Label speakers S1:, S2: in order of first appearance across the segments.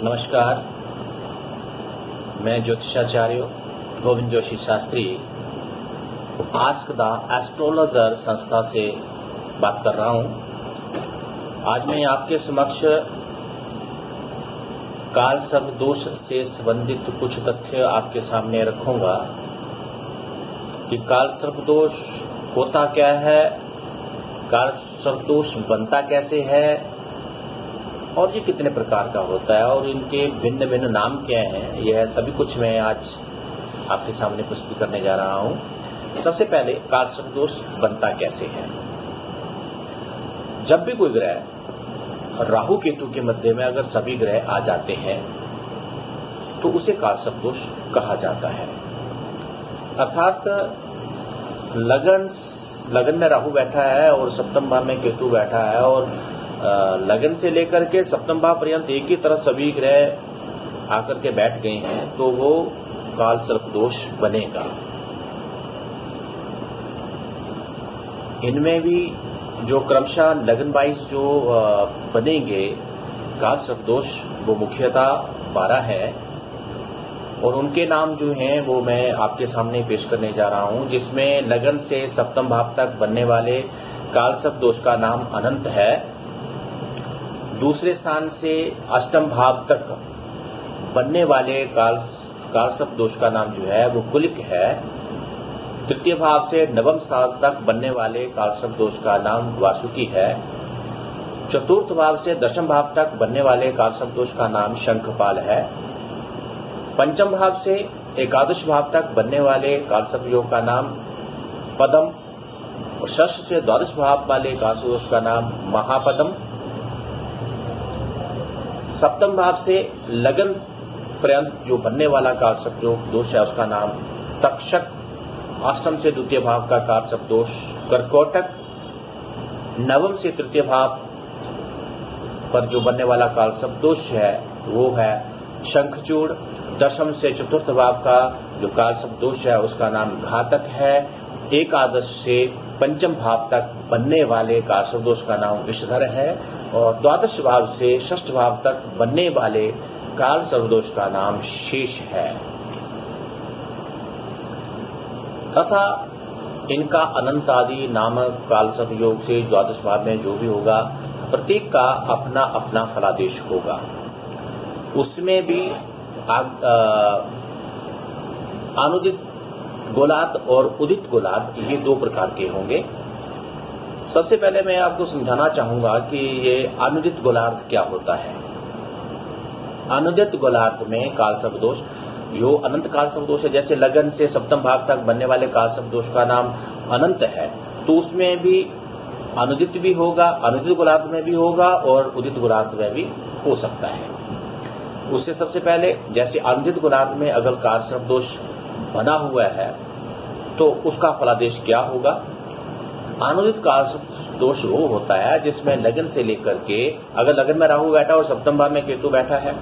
S1: नमस्कार, मैं ज्योतिषाचार्य Govind Joshi Shastri ask the astrologer संस्था से बात कर रहा हूं। आज मैं आपके समक्ष काल सर्प दोष से संबंधित कुछ तथ्य आपके सामने रखूंगा कि काल सर्प दोष होता क्या है, काल सर्प दोष बनता कैसे है और ये कितने प्रकार का होता है और इनके भिन्न भिन्न नाम क्या हैं, यह सभी कुछ मैं आज आपके सामने प्रस्तुत करने जा रहा हूं। सबसे पहले काल सर्प दोष बनता कैसे है। जब भी कोई ग्रह राहु केतु के मध्य में अगर सभी ग्रह आ जाते हैं तो उसे काल सर्प दोष कहा जाता है। अर्थात लगन में राहु बैठा है और सप्तम भाव में केतु बैठा है और लगन से लेकर के सप्तम भाव पर्यंत एक ही तरह सभी ग्रह आकर के बैठ गए हैं तो वो काल सर्प दोष बनेगा। इनमें भी जो क्रमशः लगन वाइज जो बनेंगे काल सर्प दोष वो मुख्यतः 12 है और उनके नाम जो हैं वो मैं आपके सामने पेश करने जा रहा हूं। जिसमें लगन से सप्तम भाव तक बनने वाले काल सर्प दोष का नाम अनंत है। दूसरे स्थान से अष्टम भाव तक बनने वाले काल सर्प दोष का नाम जो है वो कुलिक है। तृतीय भाव से नवम स्थान तक बनने वाले काल सर्प दोष का नाम वासुकी है। चतुर्थ भाव से दशम भाव तक बनने वाले काल सर्प दोष का नाम शंखपाल है। पंचम भाव से एकादश भाव तक बनने वाले काल सर्प योग का नाम पदम और षष्ठ से द्वादश भाव वाले काल सर्प दोष का नाम महापदम। सप्तम भाव से लगन पर्यंत जो बनने वाला काल सर्प दोष है उसका नाम तक्षक। अष्टम से द्वितीय भाव का काल सर्प दोष कर्कोटक। नवम से तृतीय भाव पर जो बनने वाला काल सर्प दोष है वो है शंखचूड़। दशम से चतुर्थ भाव का जो काल सर्प दोष है उसका नाम घातक है। एकादश से पंचम भाव तक बनने वाले काल सर्प दोष का नाम विषधर है और द्वादश भाव से षष्ठ भाव तक बनने वाले काल सर्प दोष का नाम शेष है तथा इनका अनंत आदि नामक काल सर्प योग से द्वादश भाव में जो भी होगा प्रत्येक का अपना अपना फलादेश होगा। उसमें भी अनुदित गोलार्ध और उदित गोलार्ध ये दो प्रकार के होंगे। सबसे पहले मैं आपको समझाना चाहूंगा कि ये अनुदित गोलार्ध क्या होता है। अनुदित गोलार्ध में काल सर्प दोष जो अनंत काल सर्प दोष है, जैसे लगन से सप्तम भाव तक बनने वाले काल सर्प दोष का नाम अनंत है तो उसमें भी अनुदित भी होगा, अनुदित गोलार्ध में भी होगा और उदित गोलार्ध में भी हो सकता है। उससे सबसे पहले जैसे अनुदित गोलार्ध में अगर काल सर्प दोष बना हुआ है तो उसका फलादेश क्या होगा। अनुदित काल सर्प दोष वो होता है जिसमें लगन से लेकर के अगर लगन में राहु बैठा और सप्तम भाव में केतु बैठा है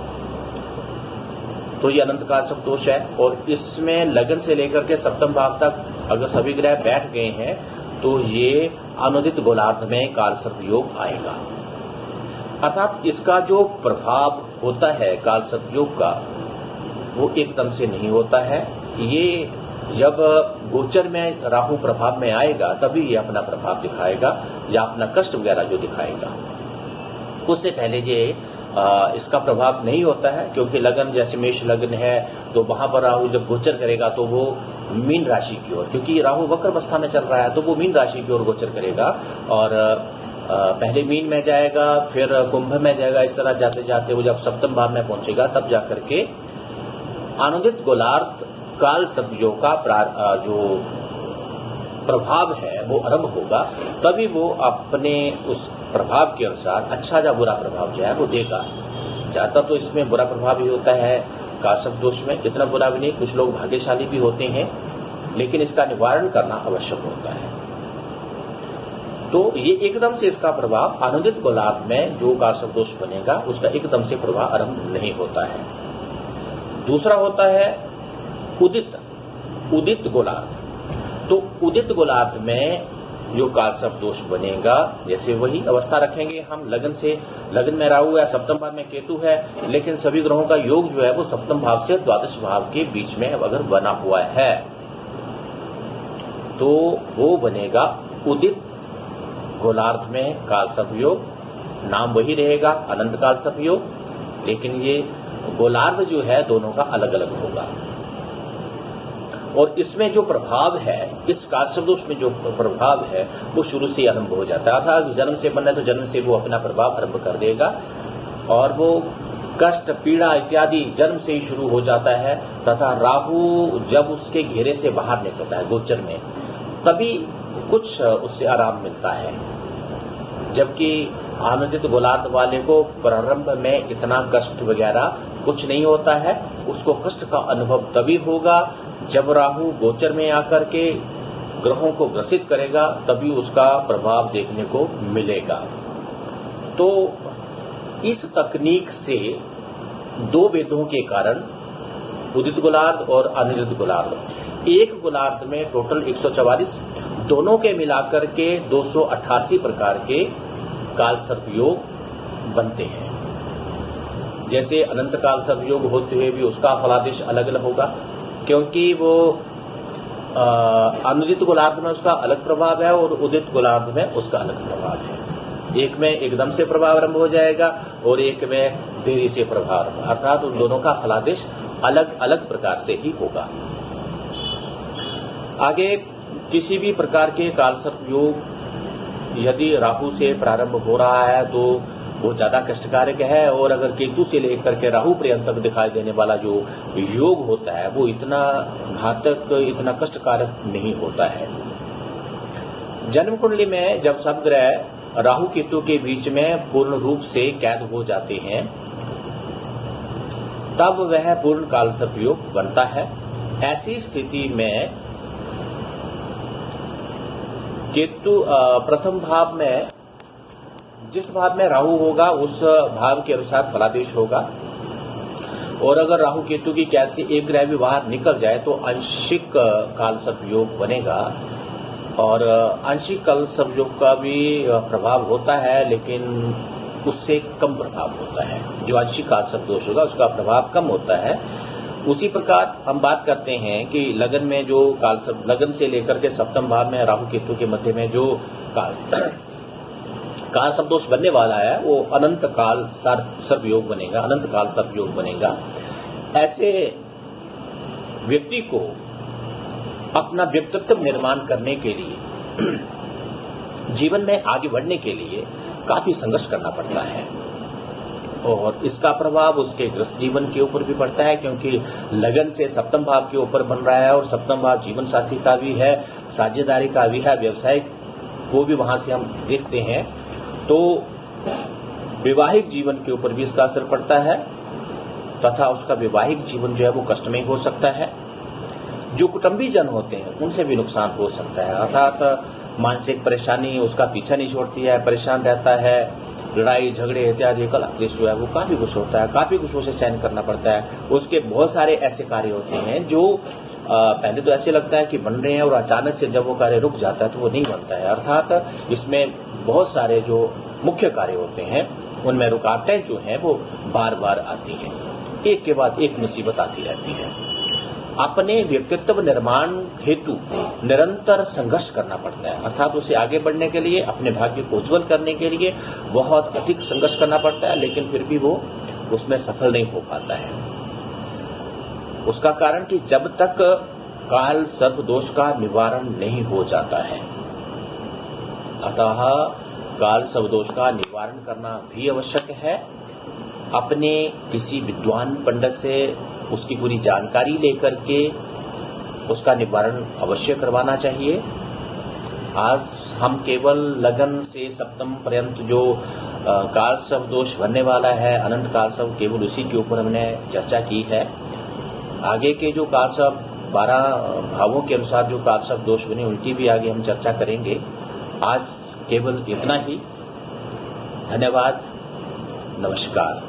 S1: तो ये अनंत काल सर्प दोष है। और इसमें लगन से लेकर के सप्तम भाव तक अगर सभी ग्रह बैठ गए हैं तो ये अनुदित गोलार्ध में काल सर्प योग आएगा। अर्थात इसका जो प्रभाव होता है काल सर्प योग का वो एकदम से नहीं होता है। ये जब गोचर में राहु प्रभाव में आएगा तभी ये अपना प्रभाव दिखाएगा या अपना कष्ट वगैरह जो दिखाएगा। उससे पहले ये इसका प्रभाव नहीं होता है क्योंकि लगन जैसे मेष लगन है तो वहां पर राहु जब गोचर करेगा तो वो मीन राशि की ओर, क्योंकि राहु वक्र अवस्था में चल रहा है तो वो मीन राशि की ओर गोचर करेगा और पहले मीन में जाएगा फिर कुंभ में जाएगा। इस तरह जाते जाते वो जब सप्तम भाव में पहुंचेगा तब जाकर के अनुदित गोलार्ध काल सर्प योग का जो प्रभाव है वो आरंभ होगा। तभी वो अपने उस प्रभाव के अनुसार अच्छा या बुरा प्रभाव जो है वो देगा। ज्यादातर तो इसमें बुरा प्रभाव ही होता है काल सर्प दोष में, इतना बुरा भी नहीं। कुछ लोग भाग्यशाली भी होते हैं लेकिन इसका निवारण करना आवश्यक होता है। तो ये एकदम से इसका प्रभाव अनुदित गोलार्ध में जो काल सर्प दोष बनेगा उसका एकदम से प्रभाव आरंभ नहीं होता है। दूसरा होता है उदित गोलार्ध। तो उदित गोलार्ध में जो कालसर्प दोष बनेगा, जैसे वही अवस्था रखेंगे हम। लगन में राहु है, सप्तम भाव में केतु है, लेकिन सभी ग्रहों का योग जो है वो सप्तम भाव से द्वादश भाव के बीच में अगर बना हुआ है तो वो बनेगा उदित गोलार्ध में कालसर्प योग। नाम वही रहेगा, अनंत कालसर्प योग, लेकिन ये गोलार्ध जो है दोनों का अलग अलग होगा। और इसमें जो प्रभाव है, इस कालसर्प दोष में जो प्रभाव है वो शुरू से आरंभ हो जाता है। अर्थात जन्म से बनना है तो जन्म से वो अपना प्रभाव आरंभ कर देगा, और वो कष्ट, पीड़ा इत्यादि जन्म से ही शुरू हो जाता है। तथा राहु जब उसके घेरे से बाहर निकलता है गोचर में, तभी कुछ उससे आराम मिलता है। जबकि आनंदित गोलार्ध वाले को प्रारंभ में इतना कष्ट वगैरह कुछ नहीं होता है। उसको कष्ट का अनुभव तभी होगा जब राहु गोचर में आकर के ग्रहों को ग्रसित करेगा, तभी उसका प्रभाव देखने को मिलेगा। तो इस तकनीक से दो भेदों के कारण उदित गोलार्ध और अनिरुद्ध गोलार्ध, एक गोलार्ध में टोटल 144, दोनों के मिलाकर के 288 प्रकार के कालसर्प योग बनते हैं। जैसे अनंत कालसर्प योग होते हुए भी उसका फलादेश अलग अलग होगा, क्योंकि वो अनुदित गोलार्ध में उसका अलग प्रभाव है और उदित गोलार्ध में उसका अलग प्रभाव है। एक में एकदम से प्रभाव आरंभ हो जाएगा और एक में देरी से प्रभाव, अर्थात उन दोनों का फलादेश अलग अलग प्रकार से ही होगा। आगे किसी भी प्रकार के कालसर्प योग यदि राहु से प्रारंभ हो रहा है तो वो ज्यादा कष्टकारक है, और अगर केतु से लेकर के राहु पर्यंत तक दिखाई देने वाला जो योग होता है वो इतना घातक, इतना कष्टकारक नहीं होता है। जन्म कुंडली में जब सब ग्रह राहु केतु के बीच में पूर्ण रूप से कैद हो जाते हैं, तब वह पूर्ण कालसर्प योग बनता है। ऐसी स्थिति में केतु प्रथम भाव में, जिस भाव में राहु होगा उस भाव के अनुसार फलादेश होगा। और अगर राहु केतु की कैद से एक ग्रह भी बाहर निकल जाए तो आंशिक कालसर्प योग बनेगा, और आंशिक कालसर्प योग का भी प्रभाव होता है, लेकिन उससे कम प्रभाव होता है। जो आंशिक कालसर्प दोष होगा उसका प्रभाव कम होता है। उसी प्रकार हम बात करते हैं कि लगन में जो कालसर्प, लगन से लेकर के सप्तम भाव में राहु केतु के मध्य में जो कालसर्प दोष बनने वाला है वो अनंत काल सर्प योग बनेगा, अनंत काल सर्प योग बनेगा। ऐसे व्यक्ति को अपना व्यक्तित्व निर्माण करने के लिए, जीवन में आगे बढ़ने के लिए काफी संघर्ष करना पड़ता है, और इसका प्रभाव उसके गृहस्थ जीवन के ऊपर भी पड़ता है, क्योंकि लगन से सप्तम भाव के ऊपर बन रहा है, और सप्तम भाव जीवन साथी का भी है, साझेदारी का भी है, व्यवसाय को भी वहां से हम देखते हैं। तो वैवाहिक जीवन के ऊपर भी इसका असर पड़ता है, तथा उसका वैवाहिक जीवन जो है वो कष्टमय हो सकता है। जो कुटुंबी जन होते हैं उनसे भी नुकसान हो सकता है, अर्थात मानसिक परेशानी उसका पीछा नहीं छोड़ती है, परेशान रहता है, लड़ाई झगड़े इत्यादि कलह क्लेश जो है वो काफी कुछ होता है, काफी कुछ उसे सहन करना पड़ता है। उसके बहुत सारे ऐसे कार्य होते हैं जो पहले तो ऐसे लगता है कि बन रहे हैं, और अचानक से जब वो कार्य रुक जाता है तो वो नहीं बनता है। अर्थात इसमें बहुत सारे जो मुख्य कार्य होते हैं उनमें रुकावटें जो हैं वो बार बार आती हैं, एक के बाद एक मुसीबत आती रहती है। अपने व्यक्तित्व निर्माण हेतु निरंतर संघर्ष करना पड़ता है, अर्थात उसे आगे बढ़ने के लिए, अपने भाग्य को उज्जवल करने के लिए बहुत अधिक संघर्ष करना पड़ता है, लेकिन फिर भी वो उसमें सफल नहीं हो पाता है। उसका कारण कि जब तक काल सर्प दोष का निवारण नहीं हो जाता है, अतः काल सर्प दोष का निवारण करना भी आवश्यक है। अपने किसी विद्वान पंडित से उसकी पूरी जानकारी लेकर के उसका निवारण अवश्य करवाना चाहिए। आज हम केवल लगन से सप्तम पर्यंत जो काल सर्प दोष बनने वाला है, अनंत काल सर्प, केवल उसी के ऊपर हमने चर्चा की है। आगे के जो काल सर्प 12 भावों के अनुसार जो काल सर्प दोष बने उनकी भी आगे हम चर्चा करेंगे। आज केवल इतना ही। धन्यवाद, नमस्कार।